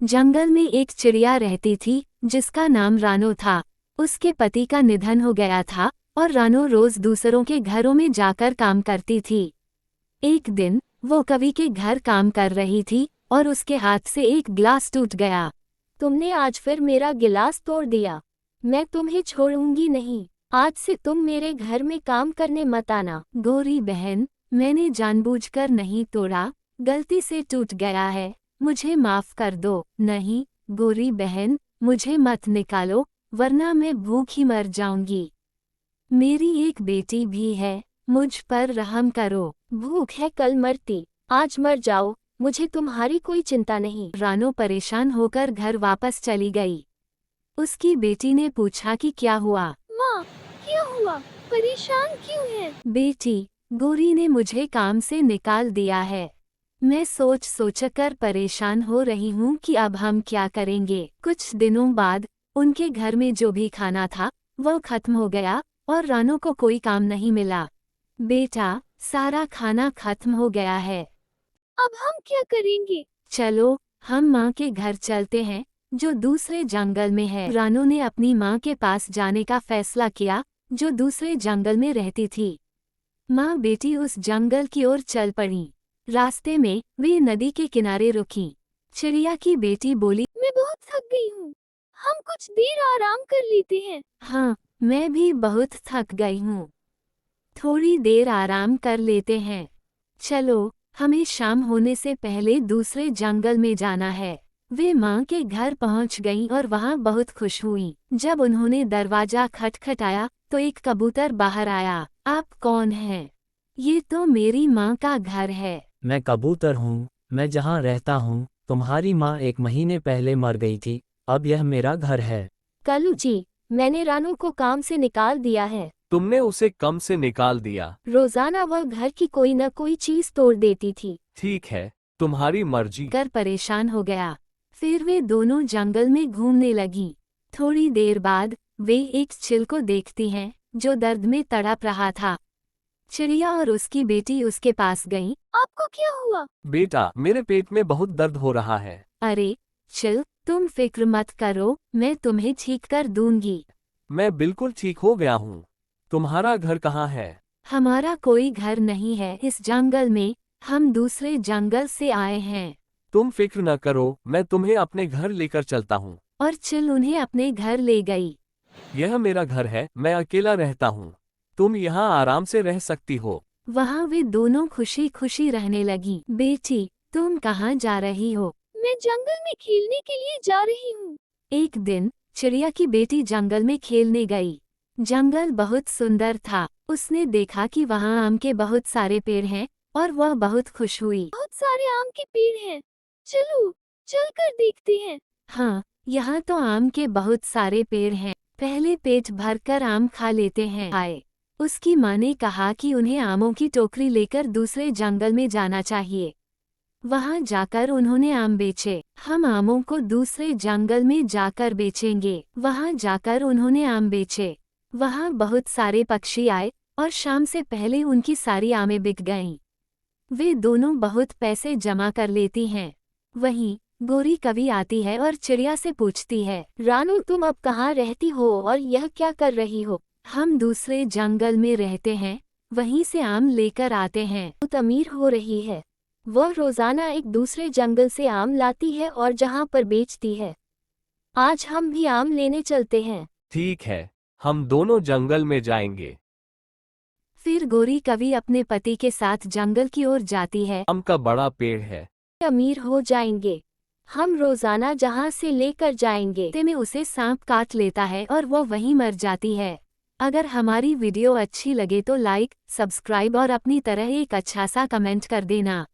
जंगल में एक चिड़िया रहती थी जिसका नाम रानो था। उसके पति का निधन हो गया था और रानो रोज दूसरों के घरों में जाकर काम करती थी। एक दिन वो कवि के घर काम कर रही थी और उसके हाथ से एक गिलास टूट गया। तुमने आज फिर मेरा गिलास तोड़ दिया। मैं तुम्हें छोड़ूंगी नहीं। आज से तुम मेरे घर में काम करने मत आना। गोरी बहन, मैंने जानबूझकर नहीं तोड़ा, गलती से टूट गया है, मुझे माफ कर दो। नहीं गोरी बहन, मुझे मत निकालो वरना मैं भूखी मर जाऊंगी। मेरी एक बेटी भी है, मुझ पर रहम करो। भूख है कल मरती, आज मर जाओ, मुझे तुम्हारी कोई चिंता नहीं। रानो परेशान होकर घर वापस चली गई। उसकी बेटी ने पूछा कि क्या हुआ। माँ, क्या हुआ? परेशान क्यों है? बेटी, गोरी ने मुझे काम से निकाल दिया है। मैं सोच सोचकर परेशान हो रही हूँ कि अब हम क्या करेंगे। कुछ दिनों बाद उनके घर में जो भी खाना था वो खत्म हो गया और रानो को कोई काम नहीं मिला। बेटा, सारा खाना खत्म हो गया है। अब हम क्या करेंगे? चलो हम माँ के घर चलते हैं जो दूसरे जंगल में है। रानो ने अपनी माँ के पास जाने का फैसला किया जो दूसरे जंगल में रहती थी। माँ बेटी उस जंगल की ओर चल पड़ी। रास्ते में वे नदी के किनारे रुकी। चिड़िया की बेटी बोली, मैं बहुत थक गई हूँ, हम कुछ देर आराम कर लेते हैं। हाँ, मैं भी बहुत थक गई हूँ, थोड़ी देर आराम कर लेते हैं। चलो, हमें शाम होने से पहले दूसरे जंगल में जाना है। वे माँ के घर पहुँच गईं और वहाँ बहुत खुश हुईं। जब उन्होंने दरवाजा खटखटाया तो एक कबूतर बाहर आया। आप कौन हैं? ये तो मेरी माँ का घर है। मैं कबूतर हूँ, मैं जहाँ रहता हूँ। तुम्हारी माँ 1 महीने पहले मर गई थी, अब यह मेरा घर है। कलू जी, मैंने रानू को काम से निकाल दिया है। तुमने उसे कम से निकाल दिया। रोजाना वह घर की कोई न कोई चीज तोड़ देती थी। ठीक है, तुम्हारी मर्जी। कर परेशान हो गया। फिर वे दोनों जंगल में घूमने लगी। थोड़ी देर बाद वे एक चिल को देखती हैं जो दर्द में तड़प रहा था। चिड़िया और उसकी बेटी उसके पास गईं। आपको क्या हुआ? बेटा, मेरे पेट में बहुत दर्द हो रहा है। अरे चिल, तुम फिक्र मत करो, मैं तुम्हें ठीक कर दूंगी। मैं बिल्कुल ठीक हो गया हूँ। तुम्हारा घर कहाँ है? हमारा कोई घर नहीं है इस जंगल में, हम दूसरे जंगल से आए हैं। तुम फिक्र न करो, मैं तुम्हें अपने घर लेकर चलता हूँ। और चिल उन्हें अपने घर ले गई। यह मेरा घर है, मैं अकेला रहता हूँ। तुम यहाँ आराम से रह सकती हो। वहाँ वे दोनों खुशी खुशी रहने लगी। बेटी, तुम कहाँ जा रही हो? मैं जंगल में खेलने के लिए जा रही हूँ। एक दिन चिड़िया की बेटी जंगल में खेलने गई। जंगल बहुत सुंदर था। उसने देखा कि वहाँ आम के बहुत सारे पेड़ हैं और वह बहुत खुश हुई। बहुत सारे आम के पेड़ हैं, चलो चलकर देखते हैं। हाँ, यहाँ तो आम के बहुत सारे पेड़ हैं, पहले पेट भरकर आम खा लेते हैं। आए, उसकी माँ ने कहा कि उन्हें आमों की टोकरी लेकर दूसरे जंगल में जाना चाहिए। वहाँ जाकर उन्होंने आम बेचे। हम आमों को दूसरे जंगल में जाकर बेचेंगे। वहाँ जाकर उन्होंने आम बेचे। वहाँ बहुत सारे पक्षी आए और शाम से पहले उनकी सारी आमें बिक गईं। वे दोनों बहुत पैसे जमा कर लेती हैं। वहीं गोरी कवि आती है और चिड़िया से पूछती है, रानू, तुम अब कहाँ रहती हो और यह क्या कर रही हो? हम दूसरे जंगल में रहते हैं, वहीं से आम लेकर आते हैं। बहुत अमीर हो रही है। वह रोजाना एक दूसरे जंगल से आम लाती है और जहाँ पर बेचती है। आज हम भी आम लेने चलते हैं। ठीक है, हम दोनों जंगल में जाएंगे। फिर गोरी कवि अपने पति के साथ जंगल की ओर जाती है। आम का बड़ा पेड़ है। अमीर हो जाएंगे। हम रोजाना जहाँ से लेकर जाएंगे। रास्ते में उसे सांप काट लेता है और वह वहीं मर जाती है। अगर हमारी वीडियो अच्छी लगे तो लाइक, सब्सक्राइब और अपनी तरह एक अच्छा सा कमेंट कर देना।